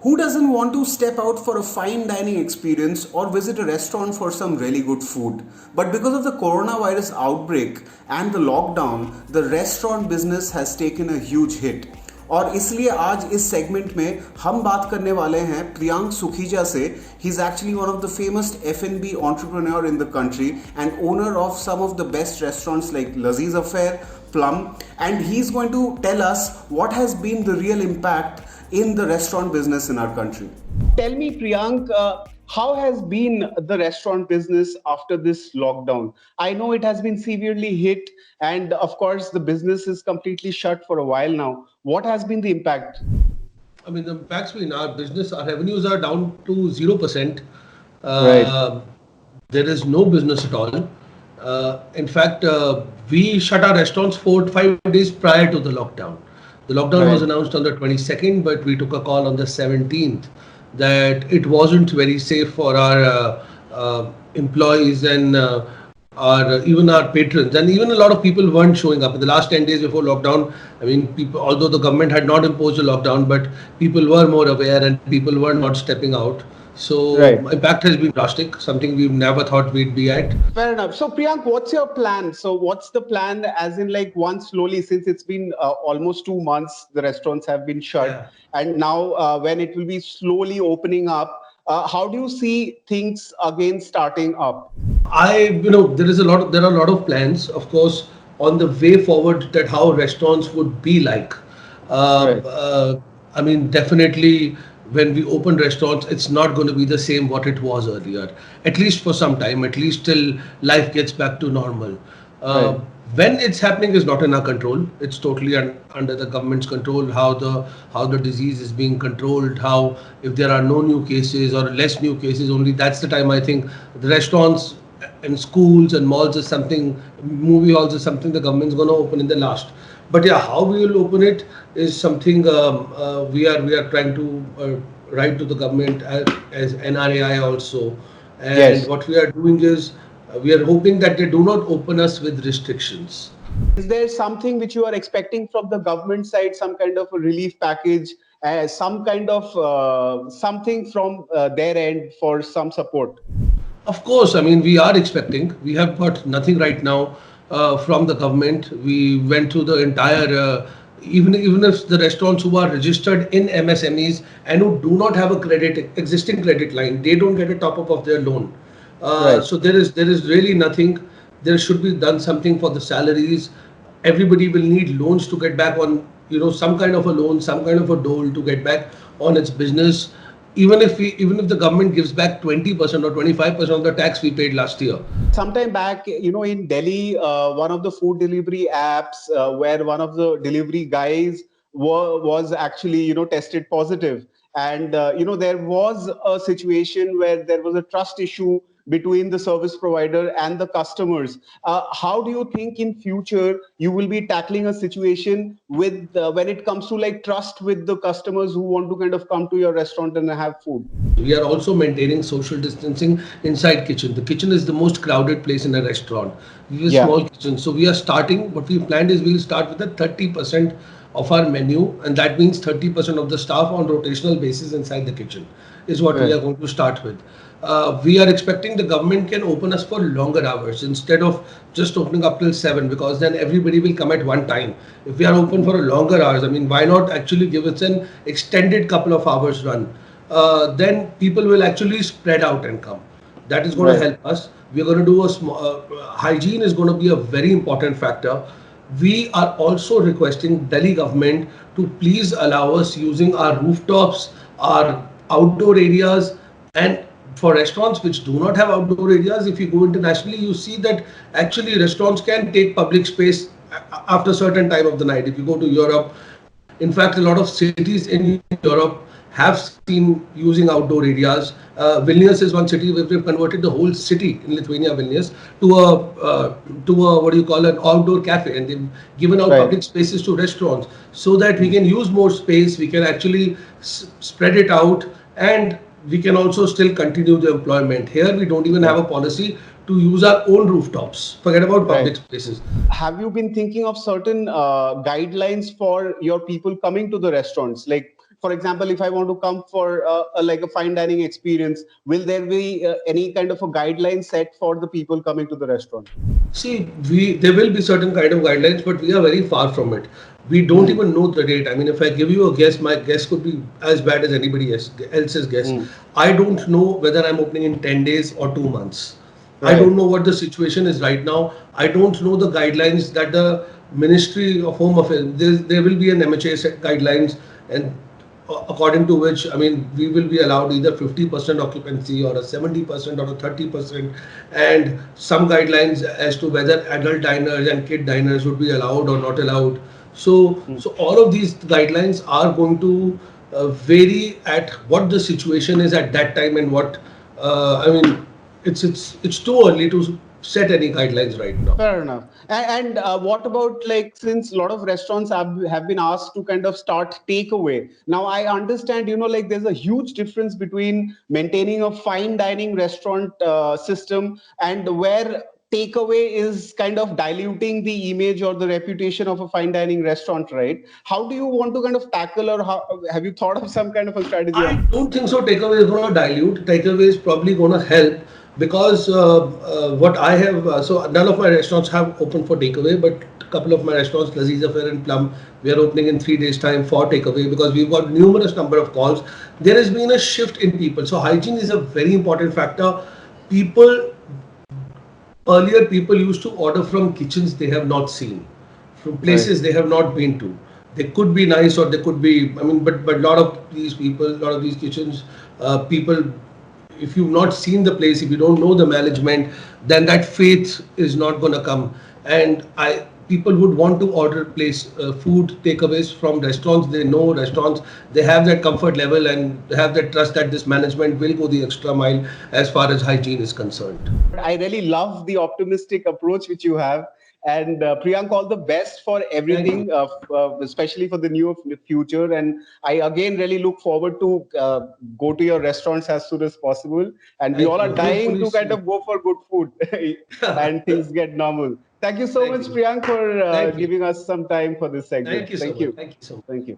Who doesn't want to step out for a fine dining experience or visit a restaurant for some really good food? But because of the coronavirus outbreak and the lockdown, the restaurant business has taken a huge hit. और इसलिए आज इस segment में हम बात करने वाले हैं प्रियांक सुखीजा से. He is actually one of the famous F&B entrepreneur in the country and owner of some of the best restaurants like Laziz Affair, Plum, and he's going to tell us what has been the real impact in the restaurant business in our country. Tell me, Priyank, how has been the restaurant business after this lockdown? I know it has been severely hit, and of course, the business is completely shut for a while now. What has been the impact? I mean, the impacts in our business, our revenues are down to 0%. Right. There is no business at all. In fact, we shut our restaurants 4 to 5 days prior to the lockdown. The lockdown Right. was announced on the 22nd, but we took a call on the 17th that it wasn't very safe for our employees and even our patrons, and even a lot of people weren't showing up in the last 10 days before lockdown. I mean, people, although the government had not imposed a lockdown, but people were more aware and people were not stepping out. So Right. impact has been drastic, something we've never thought we'd be at. Fair enough. So Priyank, what's your plan? So what's the plan as in like once slowly, since it's been almost 2 months, the restaurants have been shut. Yeah. And now when it will be slowly opening up, how do you see things again starting up? There are a lot of plans, of course, on the way forward that how restaurants would be like. Right. I mean, definitely when we open restaurants, it's not going to be the same what it was earlier, at least for some time, at least till life gets back to normal. Right. When it's happening is not in our control. It's totally under the government's control. How the disease is being controlled. How if there are no new cases or less new cases, only that's the time I think the restaurants and schools and malls is something. Movie halls is something the government's going to open in the last. But yeah, how we will open it is something we are trying to write to the government as NRAI also. And Yes. what we are doing is we are hoping that they do not open us with restrictions. Is there something which you are expecting from the government side, some kind of a relief package, some kind of something from their end for some support? Of course, I mean, we are expecting. We have got nothing right now from the government. We went through the entire, even if the restaurants who are registered in MSMEs and who do not have a existing credit line, they don't get a top up of their loan. Right. So there is really nothing. There should be done something for the salaries. Everybody will need loans to get back on, some kind of a loan, some kind of a dole to get back on its business. Even if the government gives back 20% or 25% of the tax we paid last year. Sometime back, in Delhi, one of the food delivery apps where one of the delivery guys was actually, tested positive. And, there was a situation where there was a trust issue between the service provider and the customers. How do you think in future you will be tackling a situation with when it comes to like trust with the customers who want to kind of come to your restaurant and have food? We are also maintaining social distancing inside kitchen. The kitchen is the most crowded place in a restaurant. We have a small kitchen. So we are starting, what we planned is we'll start with a 30% of our menu, and that means 30% of the staff on rotational basis inside the kitchen is what we are going to start with. We are expecting the government can open us for longer hours instead of just opening up till 7, because then everybody will come at one time. If we are open for a longer hours, I mean, why not actually give us an extended couple of hours run? Then people will actually spread out and come. That is going to help us. We are going to do a small hygiene is going to be a very important factor. We are also requesting Delhi government to please allow us using our rooftops, our outdoor areas, and for restaurants which do not have outdoor areas, if you go internationally, you see that actually restaurants can take public space after a certain time of the night. If you go to Europe, in fact, a lot of cities in Europe have seen using outdoor areas. Vilnius is one city where we've converted the whole city in Lithuania, Vilnius, to a what do you call an outdoor cafe, and they've given out public spaces to restaurants so that we can use more space. We can actually spread it out, and we can also still continue the employment. Here, we don't even have a policy to use our own rooftops. Forget about Right. public spaces. Have you been thinking of certain guidelines for your people coming to the restaurants? Like, for example, if I want to come for like a fine dining experience, will there be any kind of a guideline set for the people coming to the restaurant? See, we there will be certain kind of guidelines, but we are very far from it. We don't Hmm. even know the date. I mean, if I give you a guess, my guess could be as bad as anybody else's guess. Hmm. I don't know whether I'm opening in 10 days or 2 months. I don't Right. know what the situation is right now. I don't know the guidelines that the Ministry of Home Affairs, there will be an MHA set guidelines, and according to which, I mean, we will be allowed either 50% occupancy or a 70% or a 30%, and some guidelines as to whether adult diners and kid diners would be allowed or not allowed. So all of these guidelines are going to vary at what the situation is at that time and what, I mean, it's too early to set any guidelines right now. Fair enough. And what about, like, since a lot of restaurants have been asked to kind of start takeaway. Now I understand, like there's a huge difference between maintaining a fine dining restaurant system and where takeaway is kind of diluting the image or the reputation of a fine dining restaurant, right? How do you want to kind of tackle, or how have you thought of some kind of a strategy I on this? don't think so. Takeaway is going to dilute. Takeaway is probably going to help because what I have, so none of my restaurants have opened for takeaway, but a couple of my restaurants, Laziz Affair and Plum, we are opening in 3 days' time for takeaway because we've got numerous number of calls. There has been a shift in people. So hygiene is a very important factor. People Earlier, people used to order from kitchens they have not seen, from Right. places they have not been to. They could be nice or they could be, I mean, but a lot of these people, a lot of these kitchens, people, if you've not seen the place, if you don't know the management, then that faith is not going to come. And people would want to order place food takeaways from restaurants. They know restaurants, they have that comfort level and they have that trust that this management will go the extra mile as far as hygiene is concerned. I really love the optimistic approach which you have. And Priyank, all the best for Thank you. everything, especially for the new future. And I again really look forward to go to your restaurants as soon as possible. And we all Thank are you. dying Hopefully to kind soon. of go for good food and things get normal. Thank you so Thank much, you. Priyank, for Thank you. giving us some time for this segment. Thank you so Thank much. you. Thank you so much. Thank you.